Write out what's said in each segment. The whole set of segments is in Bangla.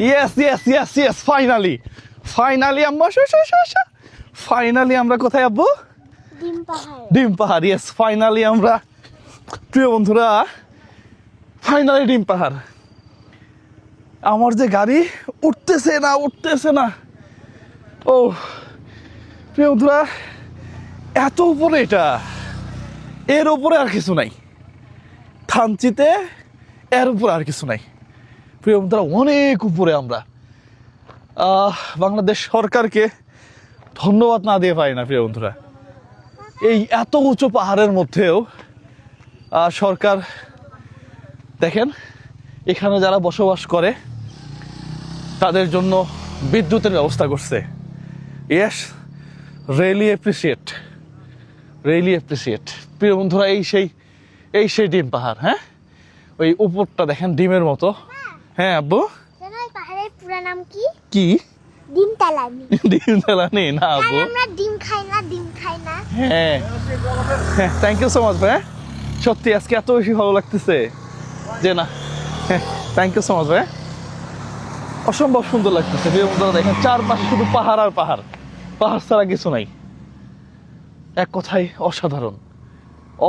ইয়েস ফাইনালি ফাইনালি আমরা কোথায় আব্বু? ডিম পাহাড়। ইয়েস ফাইনালি আমরা, প্রিয় বন্ধুরা, ফাইনালি ডিম পাহাড়। আমার যে গাড়ি উঠতেছে না। ও প্রিয় বন্ধুরা, এত উপরে, এটা এর উপরে আর কিছু নাই। থানচিতে এর উপরে আর কিছু নাই প্রিয় বন্ধুরা, অনেক উপরে আমরা। বাংলাদেশ সরকারকে ধন্যবাদ না দিয়ে পারি না প্রিয় বন্ধুরা। এই এত উঁচু পাহাড়ের মধ্যেও সরকার দেখেন এখানে যারা বসবাস করে তাদের জন্য বিদ্যুতের ব্যবস্থা করছে। ইয়েস, রিয়েলি অ্যাপ্রিসিয়েট প্রিয় বন্ধুরা। এই সেই ডিম পাহাড়। হ্যাঁ, ওই উপরটা দেখেন ডিমের মতো। হ্যাঁ আব্বু, পাহাড়ের পুরো নাম কি? কি? ডিমতালানি না আব্বু, আমরা ডিম খাই না। হ্যাঁ থ্যাংক ইউ সো মাচ ভাই। সত্যি আজকে এত বেশি ভালো লাগতেছে যে না, থ্যাংক ইউ সো মাচ ভাই। অসম্ভব সুন্দর লাগতেছে প্রিয় বন্ধুরা। দেখেন চারপাশে শুধু পাহাড় আর পাহাড় ছাড়া কিছু নাই। এক কথায়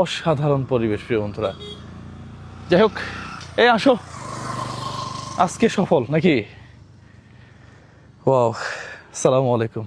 অসাধারণ পরিবেশ প্রিয় বন্ধুরা। যাই হোক, এই আসো, আজকে সফল নাকি? ওয়াও, আসসালামু আলাইকুম।